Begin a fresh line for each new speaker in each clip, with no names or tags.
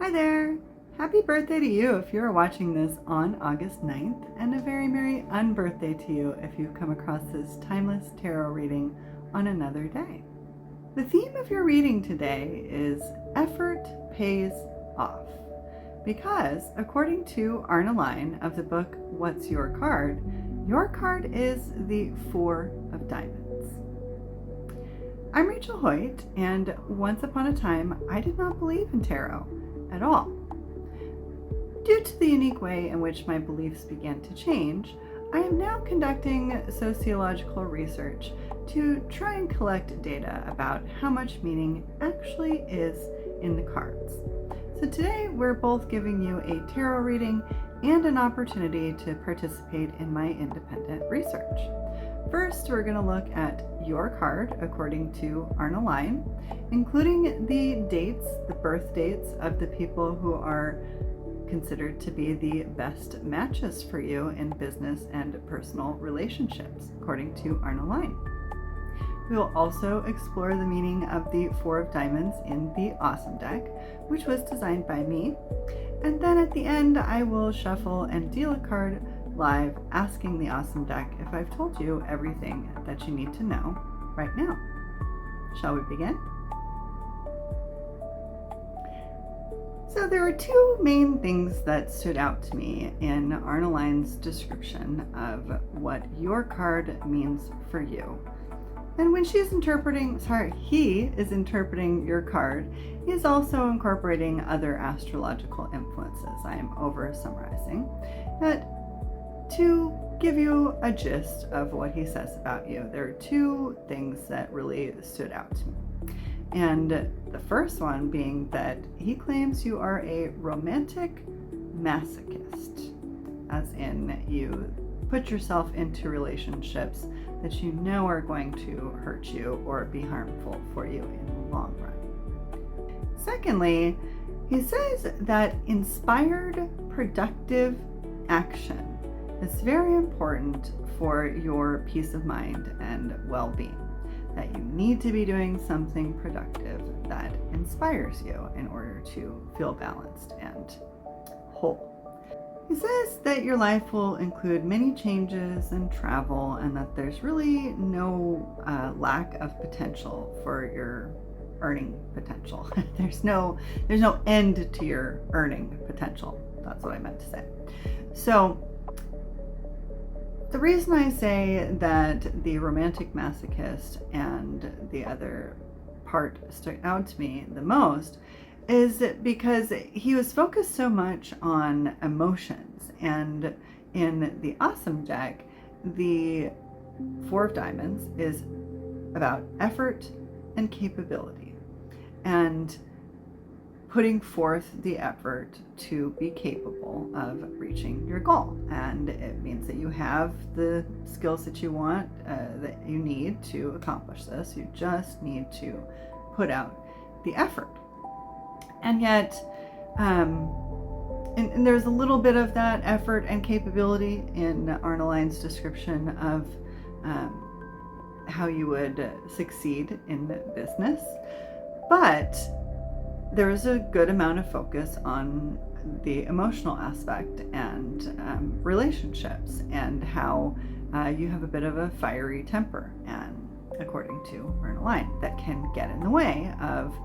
Hi there! Happy birthday to you if you're watching this on August 9th, and a very merry unbirthday to you if you've come across this timeless tarot reading on another day. The theme of your reading today is effort pays off, because according to Arne Lein of the book What's Your Card is the Four of Diamonds. I'm Rachel Hoyt, and once upon a time I did not believe in tarot at all. Due to the unique way in which my beliefs began to change, I am now conducting sociological research to try and collect data about how much meaning actually is in the cards. So today we're both giving you a tarot reading and an opportunity to participate in my independent research. First, we're going to look at your card according to Arne Lein, including the dates, the birth dates of the people who are considered to be the best matches for you in business and personal relationships, according to Arne Lein. We will also explore the meaning of the Four of Diamonds in the Awesome deck, which was designed by me. And then at the end, I will shuffle and deal a card live, asking the Awesome deck if I've told you everything that you need to know right now. Shall we begin? So there are two main things that stood out to me in Arne Lein's description of what your card means for you. And when he is interpreting your card, he is also incorporating other astrological influences. I am over summarizing. But to give you a gist of what he says about you, there are two things that really stood out to me. And the first one being that he claims you are a romantic masochist, as in you put yourself into relationships that you know are going to hurt you or be harmful for you in the long run. Secondly, he says that inspired, productive action is very important for your peace of mind and well-being. That you need to be doing something productive that inspires you in order to feel balanced and whole. He says that your life will include many changes and travel, and that there's really no lack of potential for your earning potential. There's no end to your earning potential. That's what I meant to say. So the reason I say that the romantic masochist and the other part stuck out to me the most is because he was focused so much on emotions. And in the Awesome deck, the Four of Diamonds is about effort and capability and putting forth the effort to be capable of reaching your goal. And it means that you have the skills that you want, that you need to accomplish this. You just need to put out the effort. And yet, and there's a little bit of that effort and capability in Arne Lein's description of how you would succeed in business. But there is a good amount of focus on the emotional aspect and relationships, and how you have a bit of a fiery temper, and according to Arne Lein, that can get in the way of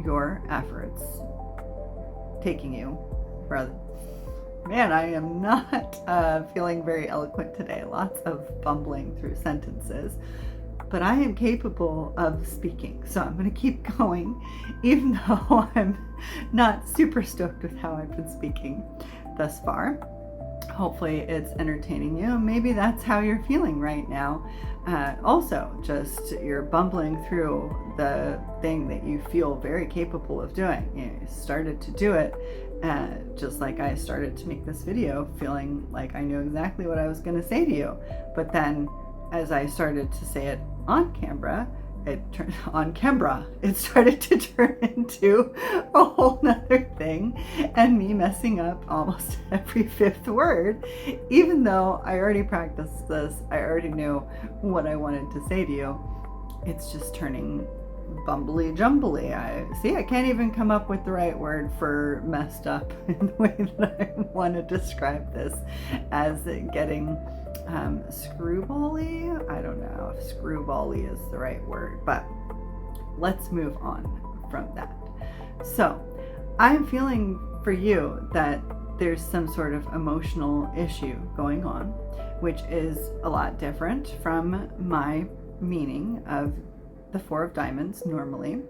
your efforts taking you rather. Man, I am not feeling very eloquent today. Lots of bumbling through sentences. But I am capable of speaking, so I'm going to keep going, even though I'm not super stoked with how I've been speaking thus far. Hopefully it's entertaining you. Maybe that's how you're feeling right now. Also, just you're bumbling through the thing that you feel very capable of doing. You started to do it, just like I started to make this video feeling like I knew exactly what I was going to say to you. But then as I started to say it on camera, it started to turn into a whole nother thing, and me messing up almost every fifth word, even though I already practiced this. I already knew what I wanted to say to you. It's just turning bumbly jumbly. I can't even come up with the right word for messed up in the way that I want to describe this as getting screwbally. I don't know if screwbally is the right word, but let's move on from that. So I'm feeling for you that there's some sort of emotional issue going on, which is a lot different from my meaning of the Four of Diamonds normally,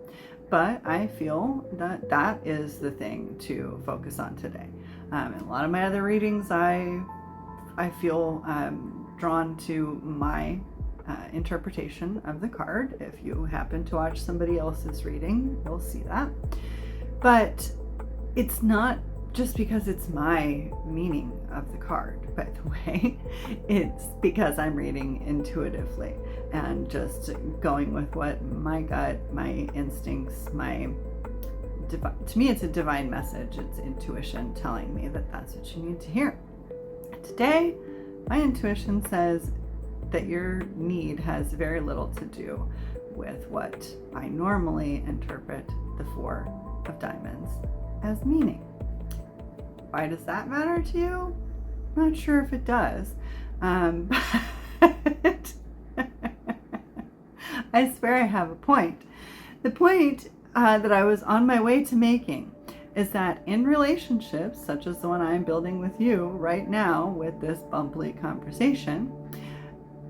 but I feel that that is the thing to focus on today. In a lot of my other readings, I feel drawn to my interpretation of the card. If you happen to watch somebody else's reading, you'll see that. But it's not just because it's my meaning of the card, by the way. It's because I'm reading intuitively and just going with what my gut, my instincts, to me it's a divine message. It's intuition telling me that that's what you need to hear. Today, my intuition says that your need has very little to do with what I normally interpret the Four of Diamonds as meaning. Why does that matter to you? I'm not sure if it does. But I swear I have a point. The point that I was on my way to making is that in relationships, such as the one I'm building with you right now with this bumpy conversation,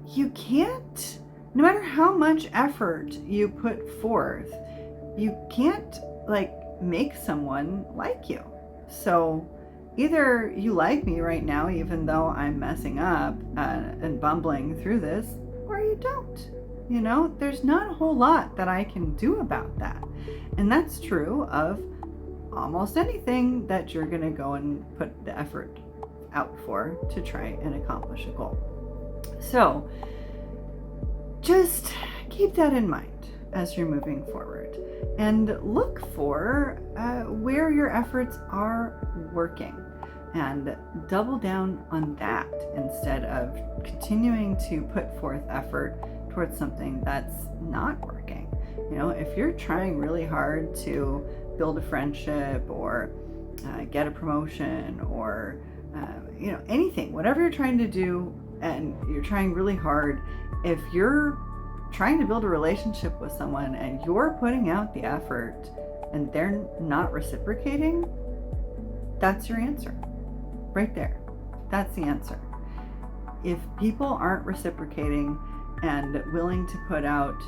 you can't, no matter how much effort you put forth, you can't make someone like you. So either you like me right now, even though I'm messing up and bumbling through this, or you don't. You know, there's not a whole lot that I can do about that. And that's true of almost anything that you're going to go and put the effort out for to try and accomplish a goal. So just keep that in mind as you're moving forward and look for where your efforts are working and double down on that instead of continuing to put forth effort towards something that's not working. You know, if you're trying really hard to build a friendship or get a promotion or anything, whatever you're trying to do, and you're trying really hard, if you're trying to build a relationship with someone and you're putting out the effort and they're not reciprocating, that's your answer right there. That's the answer. If people aren't reciprocating and willing to put out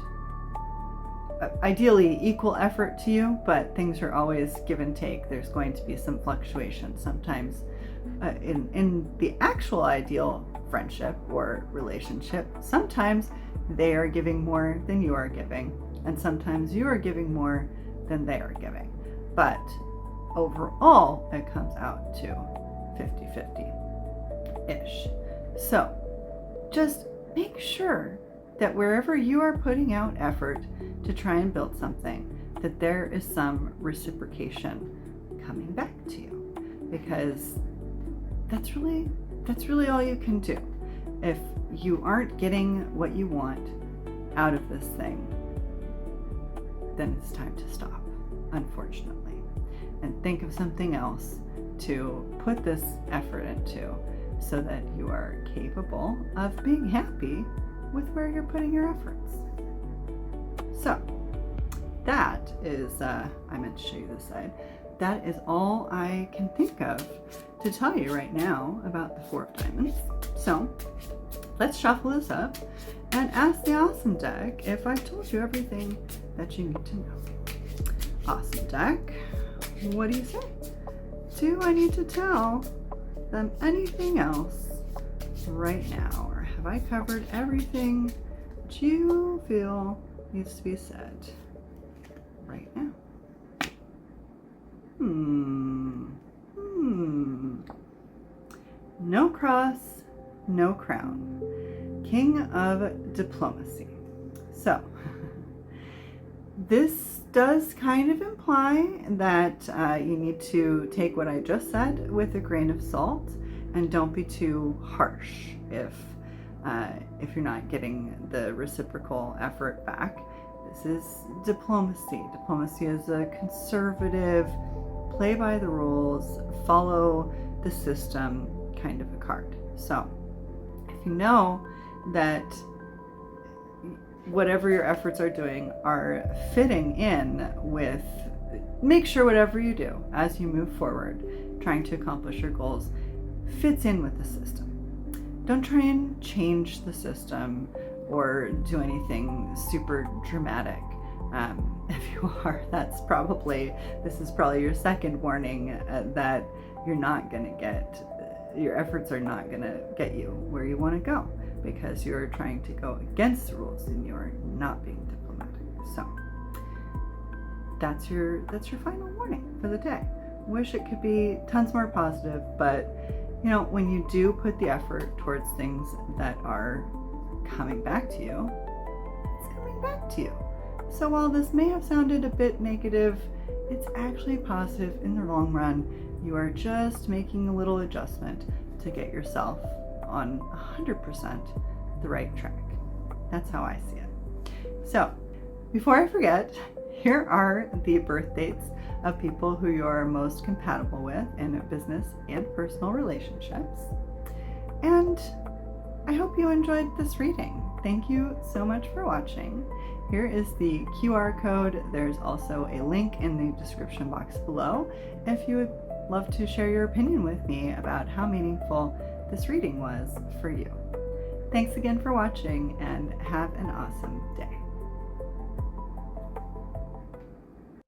ideally equal effort to you, but things are always give and take. There's going to be some fluctuation. Sometimes in the actual ideal friendship or relationship, sometimes they are giving more than you are giving, and sometimes you are giving more than they are giving. But overall, it comes out to 50-50-ish. So just make sure that wherever you are putting out effort to try and build something, that there is some reciprocation coming back to you, because that's really all you can do. If you aren't getting what you want out of this thing, then it's time to stop, unfortunately, and think of something else to put this effort into so that you are capable of being happy with where you're putting your efforts. So that is, I meant to show you this side. That is all I can think of to tell you right now about the Four of Diamonds. So let's shuffle this up and ask the Awesome deck if I've told you everything that you need to know. Awesome deck, what do you say? Do I need to tell them anything else right now? Or have I covered everything that you feel needs to be said right now? No cross, no crown. King of Diplomacy. So, this does kind of imply that you need to take what I just said with a grain of salt and don't be too harsh if you're not getting the reciprocal effort back. This is diplomacy. Diplomacy is a conservative, play by the rules, follow the system kind of a card. So if you know that whatever your efforts are doing are fitting in with, make sure whatever you do as you move forward, trying to accomplish your goals, fits in with the system. Don't try and change the system or do anything super dramatic. If you are, this is probably your second warning that you're not going to your efforts are not going to get you where you want to go, because you're trying to go against the rules and you're not being diplomatic. So that's your final warning for the day. Wish it could be tons more positive, but when you do put the effort towards things that are coming back to you, it's coming back to you. So while this may have sounded a bit negative, it's actually positive in the long run. You are just making a little adjustment to get yourself on 100% the right track. That's how I see it. So before I forget, here are the birth dates of people who you are most compatible with in business and personal relationships. And I hope you enjoyed this reading. Thank you so much for watching. Here is the QR code. There's also a link in the description box below if you would love to share your opinion with me about how meaningful this reading was for you. Thanks again for watching, and have an awesome day.